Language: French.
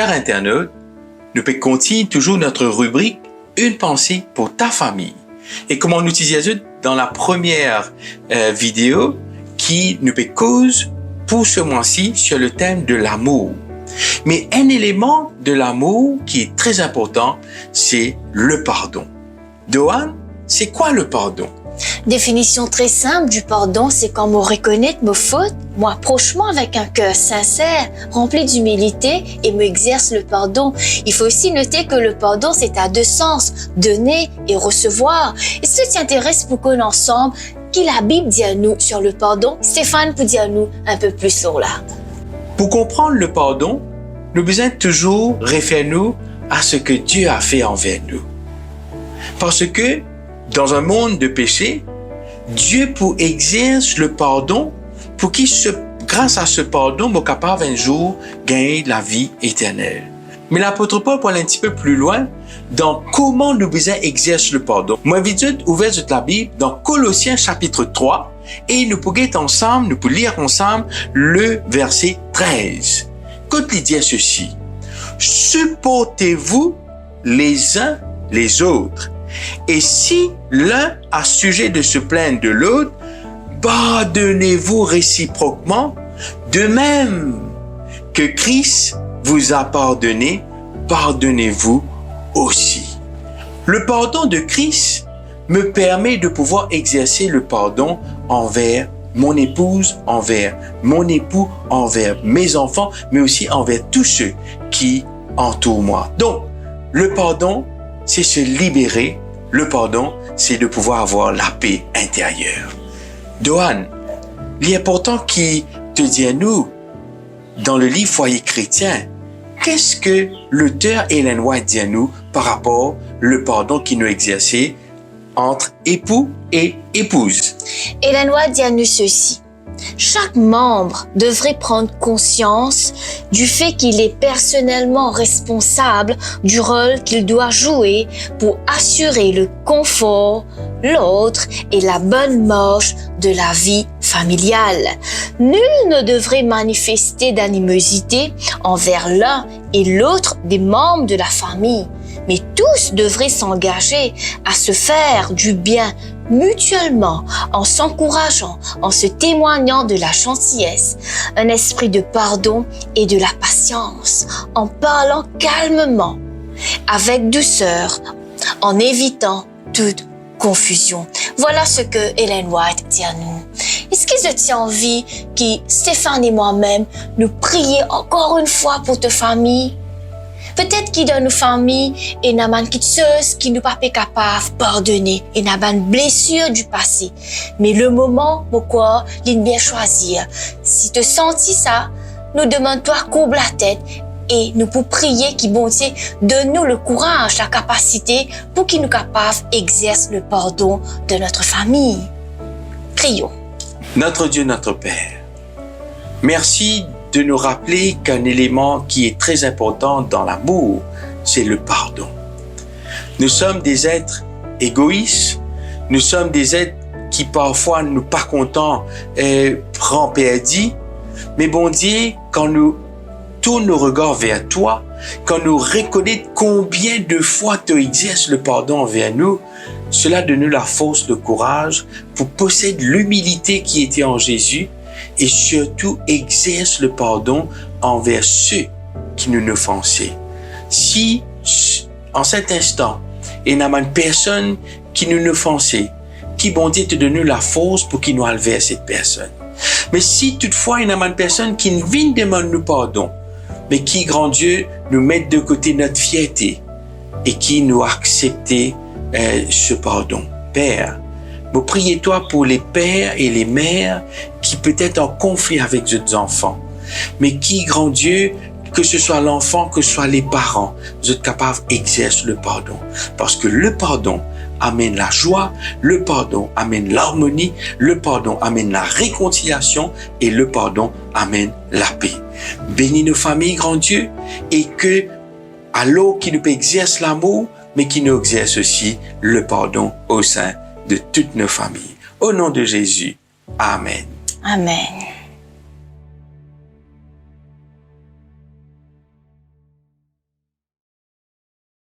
chers internautes, nous pouvons continuer toujours notre rubrique « Une pensée pour ta famille ». Et comme on utilisait dans la première vidéo qui nous peut cause pour ce mois-ci sur le thème de l'amour. Mais un élément de l'amour qui est très important, c'est le pardon. Doan, c'est quoi le pardon? Définition très simple du pardon, c'est quand on reconnaît mes fautes, moi approche-moi avec un cœur sincère, rempli d'humilité et m'exerce le pardon. Il faut aussi noter que le pardon, c'est à deux sens, donner et recevoir. Est-ce que tu t'intéresses pour qu'on ensemble, qui la Bible dit à nous sur le pardon? Stéphane peut dire à nous un peu plus sur là. Pour comprendre le pardon, nous besoin toujours référer nous à ce que Dieu a fait envers nous. Parce que dans un monde de péché, Dieu pour exercer le pardon, pour qu'il grâce à ce pardon, soit capable un jour gagner la vie éternelle. Mais l'apôtre Paul parle un petit peu plus loin dans comment nous besoin exercer le pardon. Moi, vite ouvert la Bible dans Colossiens chapitre 3 et nous pouvons lire ensemble le verset 13. Quand il dit ceci, supportez-vous les uns les autres. Et si l'un a sujet de se plaindre de l'autre, pardonnez-vous réciproquement, de même que Christ vous a pardonné, pardonnez-vous aussi. Le pardon de Christ me permet de pouvoir exercer le pardon envers mon épouse, envers mon époux, envers mes enfants, mais aussi envers tous ceux qui entourent moi. Donc, le pardon, c'est se libérer. Le pardon, c'est de pouvoir avoir la paix intérieure. Doan, il est important qu'il te dit à nous, dans le livre Foyer chrétien, qu'est-ce que l'auteur Ellen White dit à nous par rapport au pardon qu'il nous exerçait entre époux et épouse? Ellen White dit à nous ceci. Chaque membre devrait prendre conscience du fait qu'il est personnellement responsable du rôle qu'il doit jouer pour assurer le confort, l'ordre et la bonne marche de la vie familiale. Nul ne devrait manifester d'animosité envers l'un et l'autre des membres de la famille, mais tous devraient s'engager à se faire du bien mutuellement, en s'encourageant, en se témoignant de la gentillesse, un esprit de pardon et de la patience, en parlant calmement, avec douceur, en évitant toute confusion. Voilà ce que Ellen White dit à nous. Est-ce que je tiens envie que Stéphane et moi-même nous prions encore une fois pour ta famille? Peut-être qu'il dans nos familles, il y a quelque chose qui nous pas capable de pardonner. Il y a une blessure du passé. Mais le moment, pourquoi, il bien choisir. Si tu sens ça, nous demandons-toi courbe la tête et nous pour prier qu'il bon Dieu donne-nous le courage, la capacité pour qu'il nous capable d'exercer le pardon de notre famille. Prions. Notre Dieu, notre Père, merci de nous rappeler qu'un élément qui est très important dans l'amour, c'est le pardon. Nous sommes des êtres égoïstes, nous sommes des êtres qui parfois nous pas contents et prend perdu, mais bon Dieu, quand nous tournons nos regards vers toi, quand nous reconnaissons combien de fois tu exerces le pardon envers nous, cela donne nous la force, le courage pour posséder l'humilité qui était en Jésus et surtout exerce le pardon envers ceux qui nous offensaient. Si, en cet instant, il n'y a une personne qui nous offensait, qui bon Dieu te donne la force pour qu'il nous enlève cette personne. Mais si toutefois il y a une personne qui ne vient demander nous pardon, mais qui, grand Dieu, nous met de côté notre fierté et qui nous accepte ce pardon. Père, vous priez-toi pour les pères et les mères qui peut-être en conflit avec leurs enfants, mais qui, grand Dieu, que ce soit l'enfant, que ce soit les parents, vous êtes capables d'exercer le pardon. Parce que le pardon amène la joie, le pardon amène l'harmonie, le pardon amène la réconciliation et le pardon amène la paix. Bénis nos familles, grand Dieu, et que, alors qu'il nous exerce l'amour, mais qu'il nous exerce aussi le pardon au sein de toutes nos familles. Au nom de Jésus. Amen. Amen.